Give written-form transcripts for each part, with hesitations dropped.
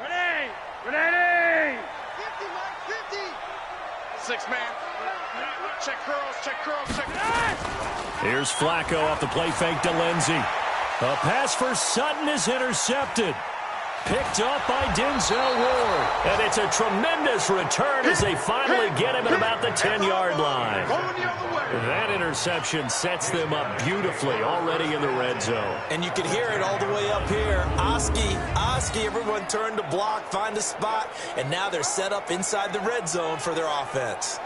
Ready! Ready! 50, Mike, 50! 6-man. Check curls, check curls, check. Here's Flacco off the play fake to Lindsey. A pass for Sutton is intercepted. Picked up by Denzel Ward. And it's a tremendous return as they finally get him at about the 10-yard line. That interception sets them up beautifully already in the red zone. And you can hear it all the way up here. Oski, everyone turned to block, find a spot, and now they're set up inside the red zone for their offense.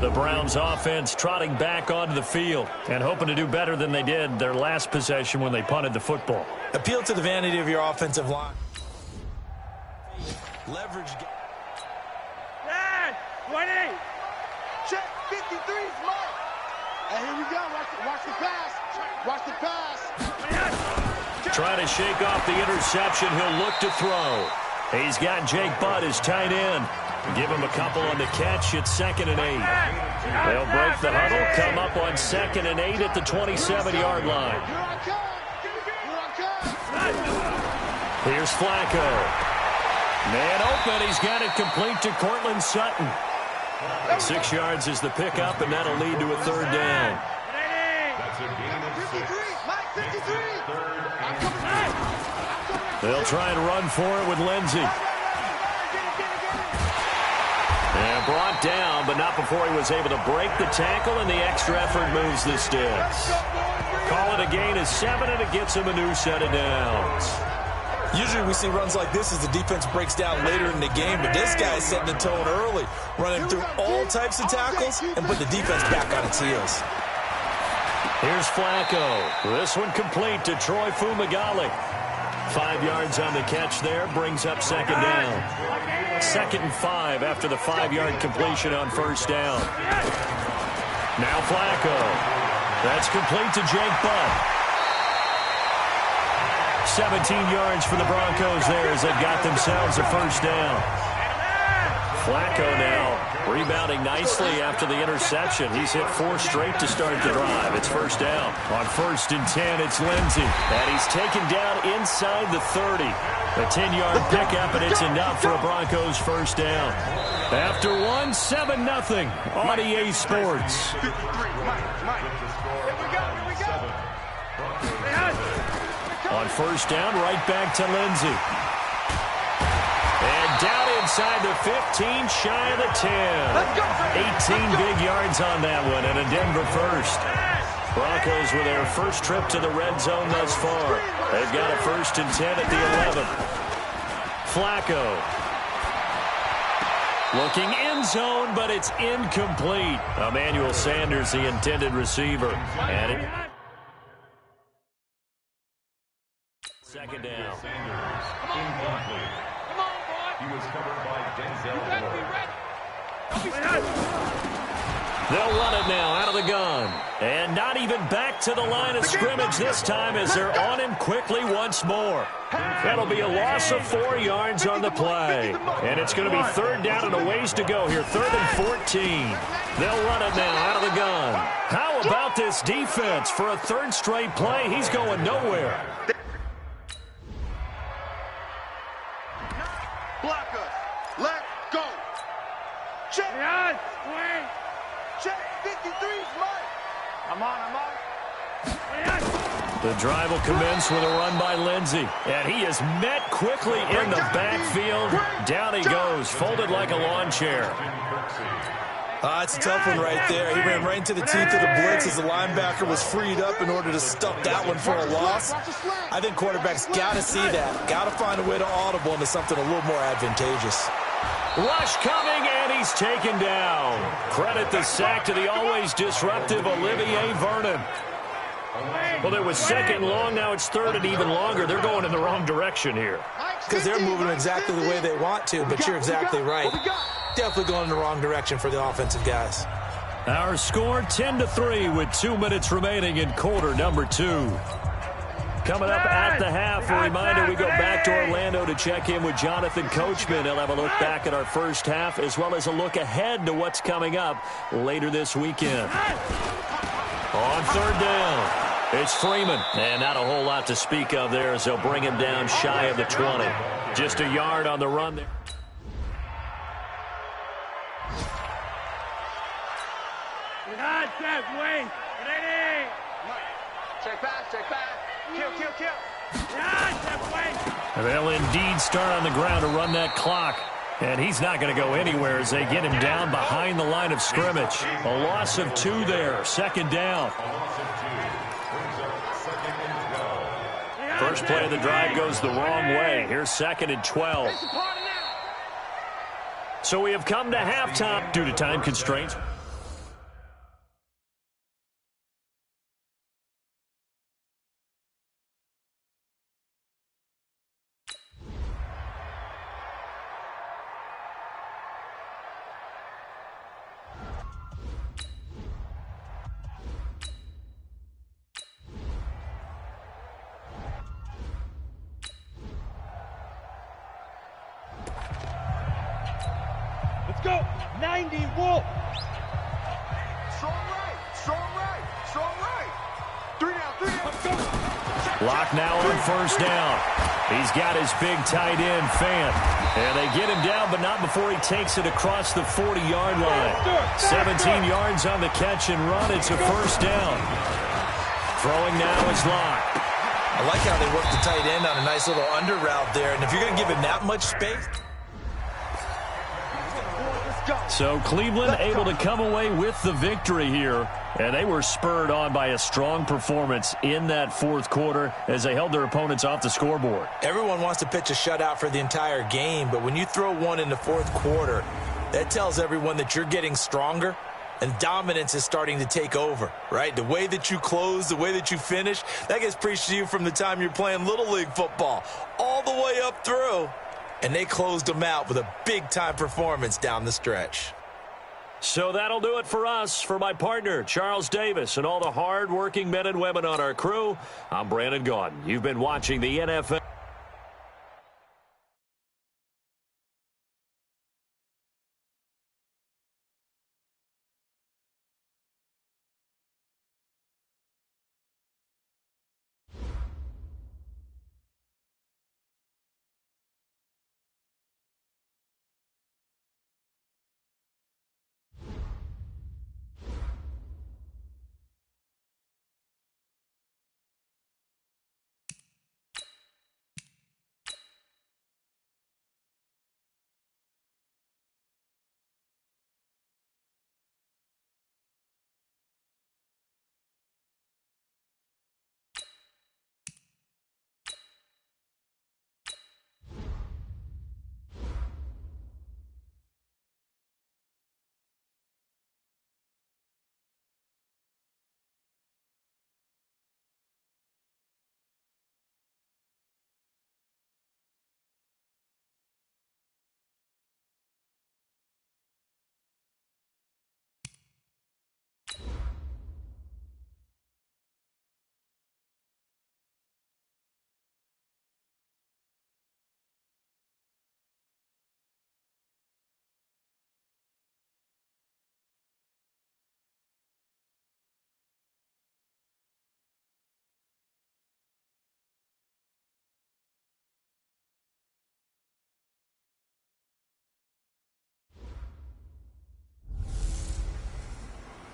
The Browns offense trotting back onto the field and hoping to do better than they did their last possession when they punted the football. Appeal to the vanity of your offensive line. Leverage. 20. Check 53, Mike. And here we go. Watch the pass. Watch the pass. Trying to shake off the interception. He'll look to throw. He's got Jake Butt as tight end. Give him a couple on the catch. It's 2nd and 8. They'll break the huddle, come up on 2nd and 8 at the 27-yard line. Here's Flacco. Man open. He's got it complete to Cortland Sutton. 6 yards is the pickup, and that'll lead to a 3rd down. They'll try and run for it with Lindsey. And brought down, but not before he was able to break the tackle, and the extra effort moves the sticks. Call it a gain of 7, and it gets him a new set of downs. Usually we see runs like this as the defense breaks down later in the game, but this guy's setting the tone early, running through all types of tackles and put the defense back on its heels. Here's Flacco. This one complete to Troy Fumagalli. 5 yards on the catch there, brings up 2nd down. 2nd and 5 after the 5-yard completion on 1st down. Now Flacco. That's complete to Jake Butt. 17 yards for the Broncos there as they've got themselves a 1st down. Flacco now rebounding nicely after the interception. He's hit 4 straight to start the drive. It's 1st down. On 1st and 10, it's Lindsey. And he's taken down inside the 30. A 10-yard pickup, and it's enough for a Broncos 1st down. After 1, 7-0 on EA Sports. On 1st down, right back to Lindsey. And down inside the 15, shy of the 10. 18 big yards on that one, and a Denver 1st. Broncos with their first trip to the red zone thus far. They've got a 1st and 10 at the 11. Flacco. Looking end zone, but it's incomplete. Emmanuel Sanders, the intended receiver. And it 2nd down. He was covered by Denzel Ward. They'll run it now out of the gun. And not even back to the line of scrimmage this time as they're on him quickly once more. That'll be a loss of 4 yards on the play. And it's going to be 3rd down and a ways to go here. 3rd and 14. They'll run it now out of the gun. How about this defense for a 3rd straight play? He's going nowhere. Block us. Let go. Check. Check 53's Mike. I'm on. The drive will commence with a run by Lindsey. And he is met quickly in the backfield. Down he goes, folded like a lawn chair. It's a tough one right there. He ran right into the teeth of the blitz as the linebacker was freed up in order to stuff that one for a loss. I think quarterbacks got to see that. Got to find a way to audible into something a little more advantageous. Rush coming, and he's taken down. Credit the sack to the always disruptive Olivier Vernon. Well, it was 2nd long, now it's 3rd and even longer. They're going in the wrong direction here. Because they're moving exactly the way they want to, but you're exactly right. Definitely going in the wrong direction for the offensive guys. Our score 10-3 with 2 minutes remaining in quarter number 2. Coming up at the half, a reminder we go back to Orlando to check in with Jonathan Coachman. He'll have a look back at our first half as well as a look ahead to what's coming up later this weekend. On third down, it's Freeman. And not a whole lot to speak of there as they'll bring him down shy of the 20. Just a yard on the run there. Check back. Kill. They'll indeed start on the ground to run that clock. And he's not going to go anywhere as they get him down behind the line of scrimmage. A loss of 2 there, second down. First play of the drive goes the wrong way. Here's 2nd and 12. So we have come to halftime due to time constraints. Let's go. 90, Wolf. Strong right. 3 down. Let's go. Lock now on first down. He's got his big tight end, Fant. And they get him down, but not before he takes it across the 40-yard line. 17 yards on the catch and run. It's a first down. Throwing now is Locke. I like how they work the tight end on a nice little under route there. And if you're going to give him that much space. So Cleveland able to come away with the victory here. And they were spurred on by a strong performance in that fourth quarter as they held their opponents off the scoreboard. Everyone wants to pitch a shutout for the entire game, but when you throw one in the fourth quarter, that tells everyone that you're getting stronger and dominance is starting to take over, right? The way that you close, the way that you finish, that gets preached to you from the time you're playing Little League football all the way up through. And they closed them out with a big-time performance down the stretch. So that'll do it for us. For my partner, Charles Davis, and all the hard-working men and women on our crew, I'm Brandon Gaudin. You've been watching the NFL.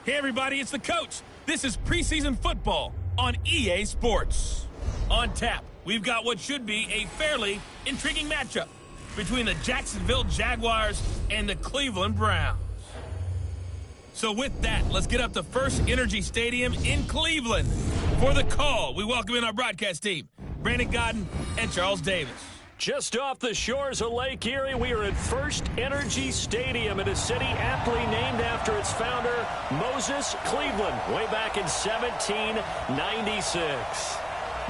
Hey everybody, it's the coach. This is preseason football on EA Sports. On tap, we've got what should be a fairly intriguing matchup between the Jacksonville Jaguars and the Cleveland Browns. So with that, let's get up to First Energy Stadium in Cleveland. For the call, we welcome in our broadcast team, Brandon Gaudin and Charles Davis. Just off the shores of Lake Erie, we are at First Energy Stadium in a city aptly named after its founder, Moses Cleveland, way back in 1796.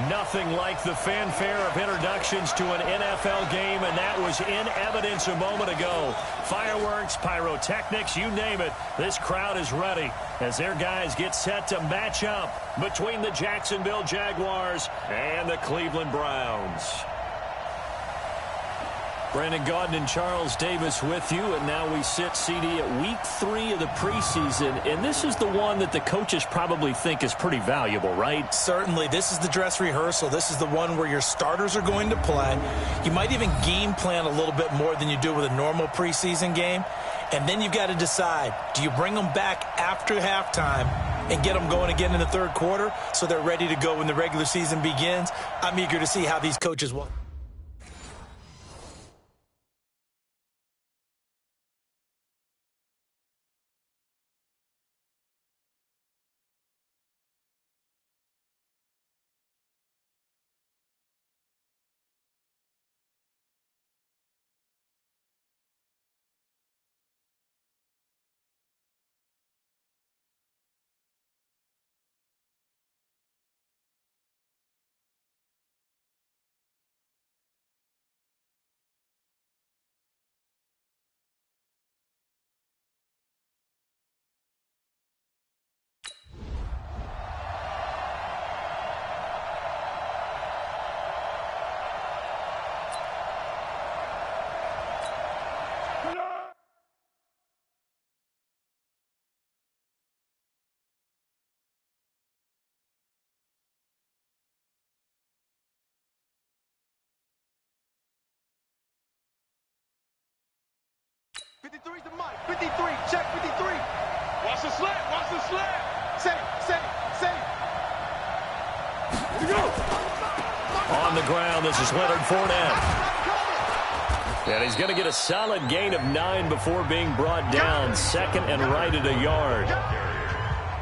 Nothing like the fanfare of introductions to an NFL game, and that was in evidence a moment ago. Fireworks, pyrotechnics, you name it. This crowd is ready as their guys get set to match up between the Jacksonville Jaguars and the Cleveland Browns. Brandon Gaudin and Charles Davis with you, and now we sit, CD, at week 3 of the preseason, and this is the one that the coaches probably think is pretty valuable, right? Certainly. This is the dress rehearsal. This is the one where your starters are going to play. You might even game plan a little bit more than you do with a normal preseason game, and then you've got to decide, do you bring them back after halftime and get them going again in the third quarter so they're ready to go when the regular season begins? I'm eager to see how these coaches will. '53's the mic. 53, check 53. Watch the slant, watch the slant. Set it. Here we go. On the ground, this is Leonard Fournette. And he's going to get a solid gain of 9 before being brought down. Second and right at a yard.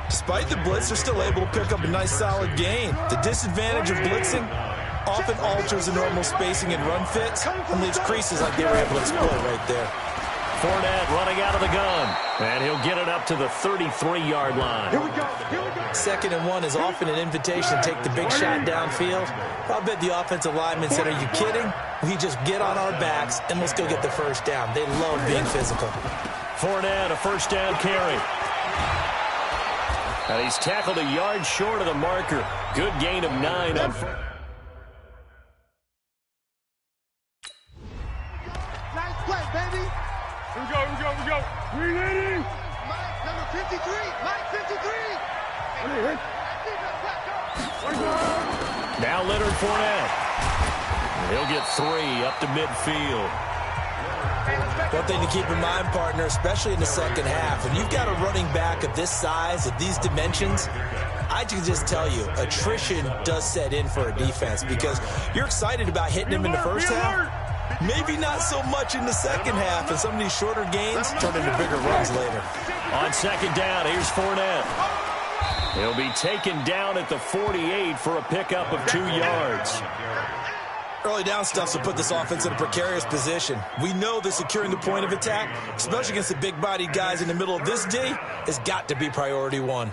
Despite the blitz, they're still able to pick up a nice solid gain. The disadvantage of blitzing often alters the normal spacing and run fits and leaves creases like they were able to exploit right there. Fournette running out of the gun, and he'll get it up to the 33-yard line. Here we go. 2nd and 1 is often an invitation to take the big shot downfield. I'll bet the offensive lineman said, are you kidding? We just get on our backs and let's go get the first down. They love being physical. Fournette, a first down carry. And he's tackled a yard short of the marker. Good gain of 9 on first. Nice play, baby. Here we go. Reloading. Mike, number 53. Mike, 53. Now Leonard Fournette. He'll get 3 up to midfield. One thing to keep in mind, partner, especially in the second half, when you've got a running back of this size, of these dimensions, I can just tell you, attrition does set in for a defense because you're excited about hitting him in the first half. Maybe not so much in the second half, and some of these shorter gains turn into bigger runs later. On second down, here's Fournette. He'll be taken down at the 48 for a pickup of 2 yards. Early down stuff will put this offense in a precarious position. We know that securing the point of attack, especially against the big-bodied guys in the middle of this D, has got to be priority 1.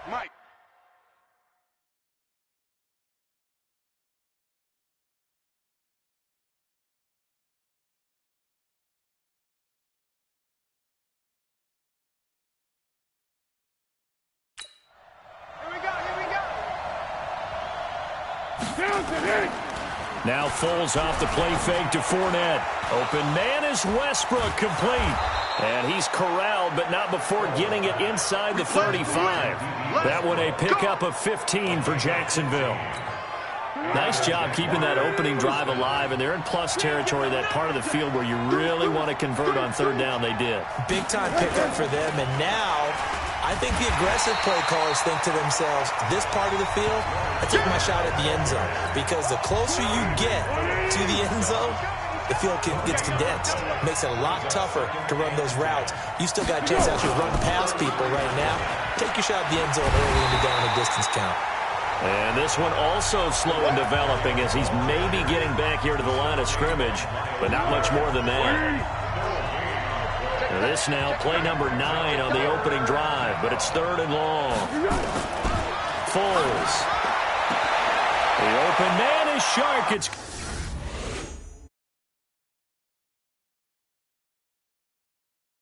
Mike. Now Foles off the play fake to Fournette. Open man is Westbrook, complete. And he's corralled, but not before getting it inside the 35. That one a pickup of 15 for Jacksonville. Nice job keeping that opening drive alive, and they're in plus territory, that part of the field where you really want to convert on third down. They did. Big-time pickup for them, and now I think the aggressive play callers think to themselves, this part of the field, I take my shot at the end zone, because the closer you get to the end zone, the field gets condensed. Makes it a lot tougher to run those routes. You still got a chance to actually run past people right now. Take your shot at the end zone early in the down and distance count. And this one also slow in developing as he's maybe getting back here to the line of scrimmage, but not much more than that. This now, play number 9 on the opening drive, but it's 3rd and long. Foles. The open man is Shark. It's